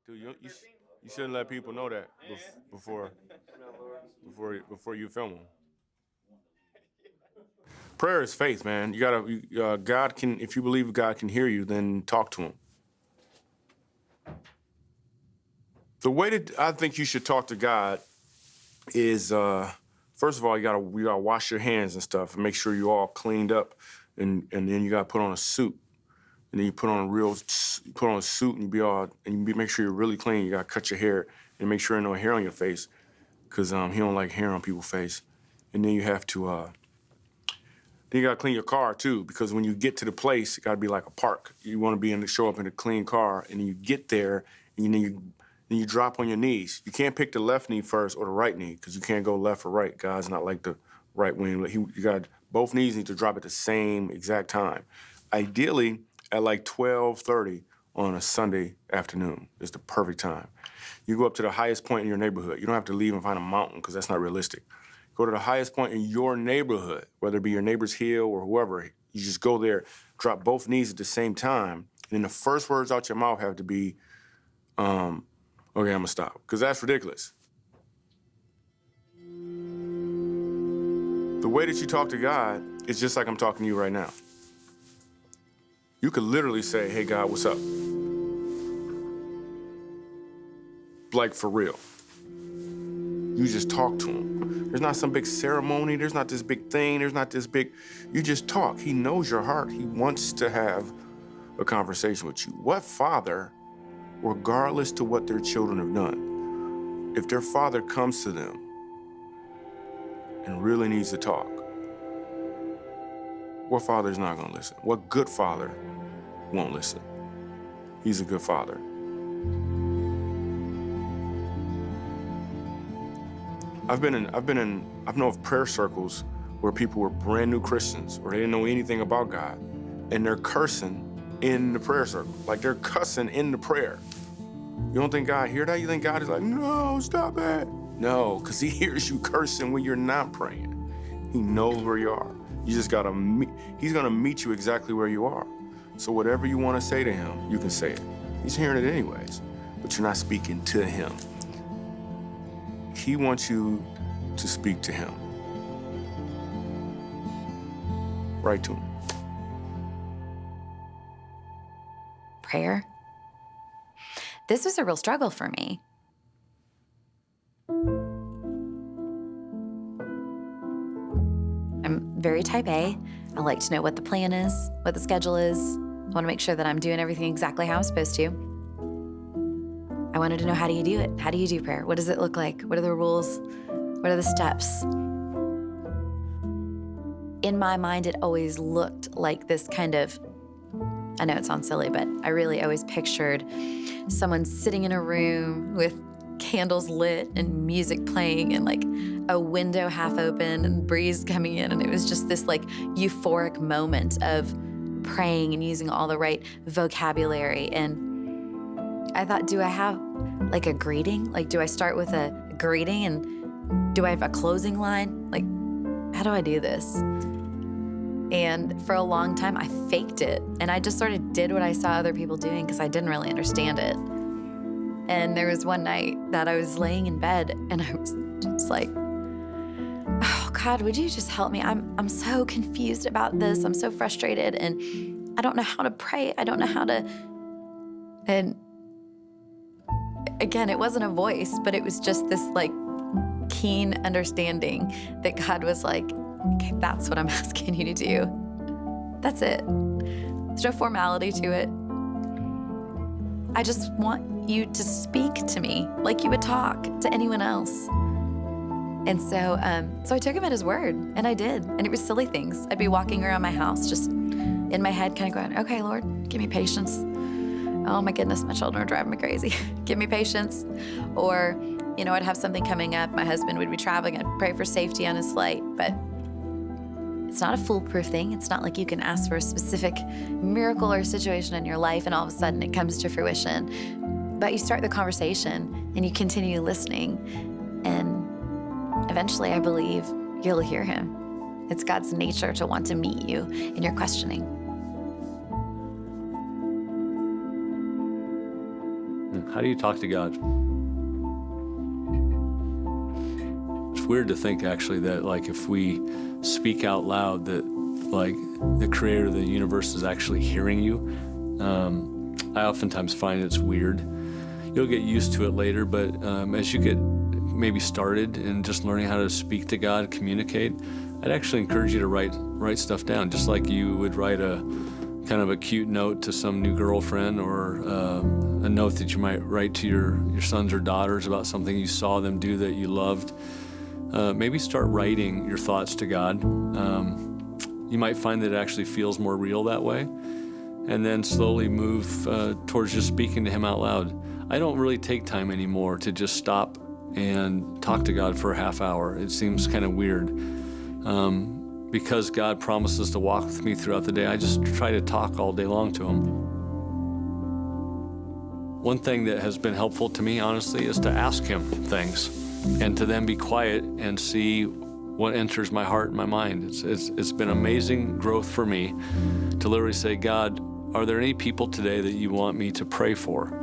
Dude, you shouldn't let people know that before you film them. Prayer is faith, man. You gotta. God can. If you believe God can hear you, then talk to Him. The way that I think you should talk to God is, first of all, you gotta wash your hands and stuff, and make sure you're all cleaned up, and then you gotta put on a suit, and then you put on a suit, and make sure you're really clean. You gotta cut your hair and make sure there's no hair on your face, because He don't like hair on people's face, and then you have to. Then you gotta clean your car too, because when you get to the place, it gotta be like a park. You wanna show up in a clean car, and then you get there, and then you drop on your knees. You can't pick the left knee first or the right knee, because you can't go left or right. God's not like the right wing. You got both knees need to drop at the same exact time. Ideally, at like 12:30 on a Sunday afternoon is the perfect time. You go up to the highest point in your neighborhood. You don't have to leave and find a mountain, because that's not realistic. Go to the highest point in your neighborhood, whether it be your neighbor's hill or whoever. You just go there, drop both knees at the same time, and then the first words out your mouth have to be, okay, I'm gonna stop, because that's ridiculous. The way that you talk to God is just like I'm talking to you right now. You could literally say, hey, God, what's up? Like, for real. You just talk to Him. There's not some big ceremony. There's not this big thing. There's not this big... You just talk. He knows your heart. He wants to have a conversation with you. What father, regardless to what their children have done, if their father comes to them and really needs to talk, what father's not gonna listen? What good father won't listen? He's a good father. I know of prayer circles where people were brand new Christians, or they didn't know anything about God, and they're cursing in the prayer circle. Like, they're cussing in the prayer. You don't think God hear that? You think God is like, no, stop it? No, because He hears you cursing when you're not praying. He knows where you are. You just gotta He's gonna meet you exactly where you are. So whatever you wanna say to Him, you can say it. He's hearing it anyways, but you're not speaking to Him. He wants you to speak to Him. Right to Him. Prayer. This was a real struggle for me. I'm very type A. I like to know what the plan is, what the schedule is. I want to make sure that I'm doing everything exactly how I'm supposed to. I wanted to know, how do you do it? How do you do prayer? What does it look like? What are the rules? What are the steps? In my mind, it always looked like this kind of, I know it sounds silly, but I really always pictured someone sitting in a room with candles lit and music playing and like a window half open and breeze coming in. And it was just this like euphoric moment of praying and using all the right vocabulary. And I thought, do I have like a greeting? Like, do I start with a greeting and do I have a closing line? Like, how do I do this? And for a long time, I faked it. And I just sort of did what I saw other people doing because I didn't really understand it. And there was one night that I was laying in bed and I was just like, oh God, would you just help me? I'm so confused about this. I'm so frustrated and I don't know how to pray. I don't know how to, and again, it wasn't a voice, but it was just this like keen understanding that God was like, okay, that's what I'm asking you to do. That's it. There's no formality to it. I just want you to speak to me like you would talk to anyone else. And so I took him at his word, and I did. And it was silly things. I'd be walking around my house just in my head kind of going, okay, Lord, give me patience. Oh my goodness, my children are driving me crazy. Give me patience. Or, I'd have something coming up. My husband would be traveling. I'd pray for safety on his flight. But it's not a foolproof thing. It's not like you can ask for a specific miracle or situation in your life and all of a sudden it comes to fruition. But you start the conversation and you continue listening. And eventually, I believe you'll hear Him. It's God's nature to want to meet you in your questioning. How do you talk to God? It's weird to think, actually, that like if we speak out loud, that like the creator of the universe is actually hearing you. I oftentimes find it's weird. You'll get used to it later, but as you get maybe started in just learning how to speak to God, communicate, I'd actually encourage you to write stuff down, just like you would write a kind of a cute note to some new girlfriend, or a note that you might write to your sons or daughters about something you saw them do that you loved. Maybe start writing your thoughts to God. You might find that it actually feels more real that way, and then slowly move towards just speaking to him out loud. I don't really take time anymore to just stop and talk to God for a half hour. It seems kind of weird. Because God promises to walk with me throughout the day, I just try to talk all day long to him. One thing that has been helpful to me, honestly, is to ask him things and to then be quiet and see what enters my heart and my mind. It's been amazing growth for me to literally say, God, are there any people today that you want me to pray for?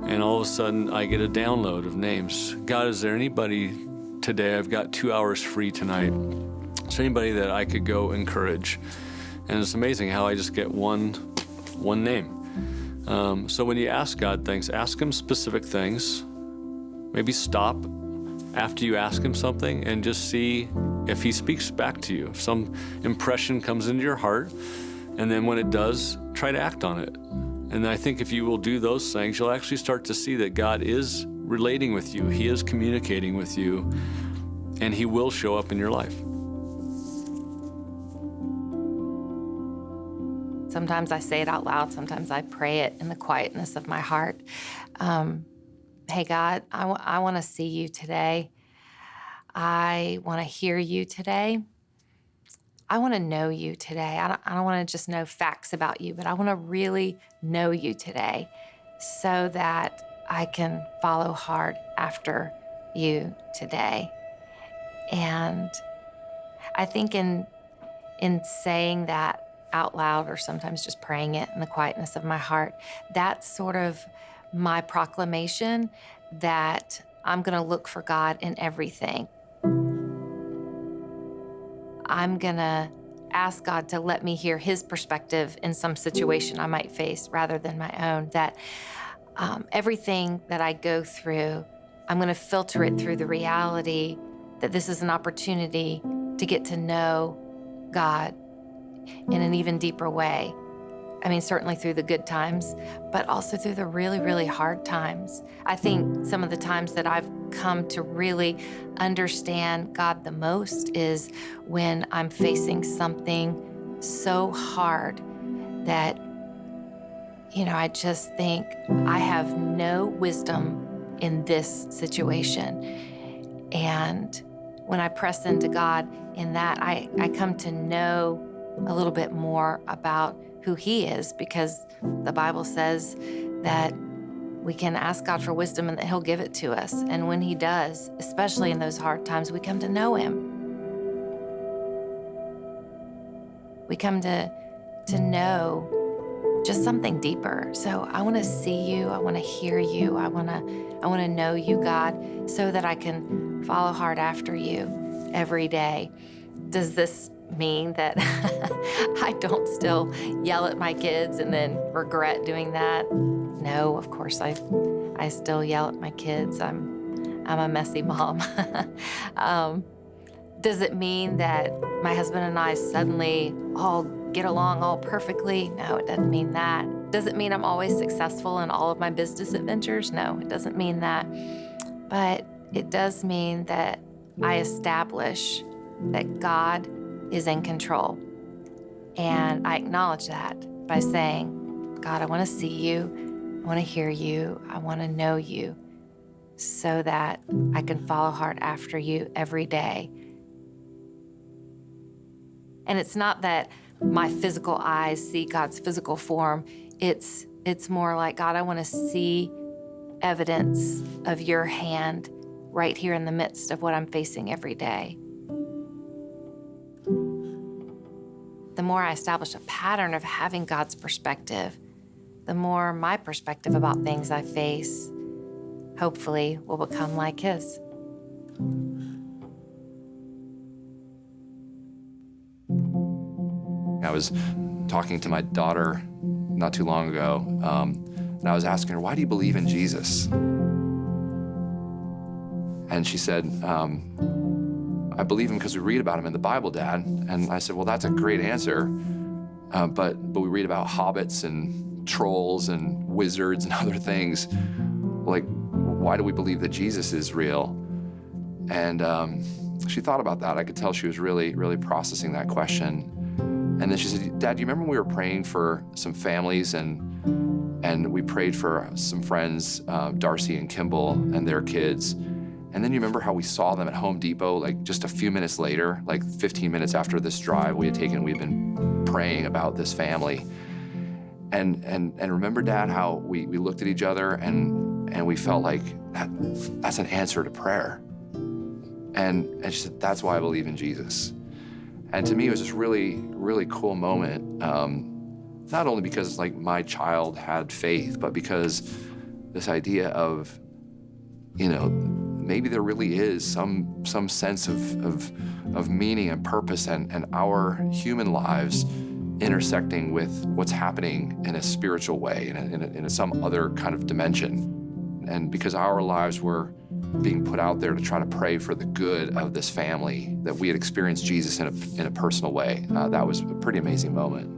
And all of a sudden, I get a download of names. God, is there anybody today? I've got 2 hours free tonight. Is there anybody that I could go encourage? And it's amazing how I just get one name. So when you ask God things, ask him specific things. Maybe stop after you ask him something and just see if he speaks back to you. If some impression comes into your heart, and then when it does, try to act on it. And I think if you will do those things, you'll actually start to see that God is relating with you. He is communicating with you, and he will show up in your life. Sometimes I say it out loud. Sometimes I pray it in the quietness of my heart. Hey, God, I want to see you today. I want to hear you today. I want to know you today. I don't want to just know facts about you, but I want to really know you today so that I can follow hard after you today. And I think in saying that out loud, or sometimes just praying it in the quietness of my heart, that's sort of my proclamation that I'm going to look for God in everything. I'm going to ask God to let me hear his perspective in some situation I might face rather than my own, that everything that I go through, I'm going to filter it through the reality that this is an opportunity to get to know God in an even deeper way. I mean, certainly through the good times, but also through the really, really hard times. I think some of the times that I've come to really understand God the most is when I'm facing something so hard that, I just think I have no wisdom in this situation. And when I press into God in that, I come to know a little bit more about who he is, because the Bible says that we can ask God for wisdom and that he'll give it to us. And when he does, especially in those hard times, we come to know him. We come to know just something deeper. So I want to see you. I want to hear you. I want to know you, God, so that I can follow hard after you every day. Does this mean that I don't still yell at my kids and then regret doing that? No, of course I still yell at my kids. I'm a messy mom. Does it mean that my husband and I suddenly all get along all perfectly? No, it doesn't mean that. Does it mean I'm always successful in all of my business adventures? No, it doesn't mean that. But it does mean that I establish that God is in control. And I acknowledge that by saying, God, I want to see you. I want to hear you. I want to know you so that I can follow hard after you every day. And it's not that my physical eyes see God's physical form. It's more like, God, I want to see evidence of your hand right here in the midst of what I'm facing every day. The more I establish a pattern of having God's perspective, the more my perspective about things I face, hopefully, will become like his. I was talking to my daughter not too long ago, and I was asking her, why do you believe in Jesus? And she said, I believe him because we read about him in the Bible, Dad. And I said, well, that's a great answer, but we read about hobbits and trolls and wizards and other things. Like, why do we believe that Jesus is real? And she thought about that. I could tell she was really, really processing that question. And then she said, Dad, do you remember when we were praying for some families and we prayed for some friends, Darcy and Kimball and their kids. And then you remember how we saw them at Home Depot, like just a few minutes later, like 15 minutes after this drive we had taken, we'd been praying about this family. And remember, Dad, how we looked at each other and we felt like that's an answer to prayer. And she said, that's why I believe in Jesus. And to me, it was this really, really cool moment, not only because like my child had faith, but because this idea of, you know, maybe there really is some sense of meaning and purpose and our human lives intersecting with what's happening in a spiritual way, in some other kind of dimension. And because our lives were being put out there to try to pray for the good of this family, that we had experienced Jesus in a personal way. That was a pretty amazing moment.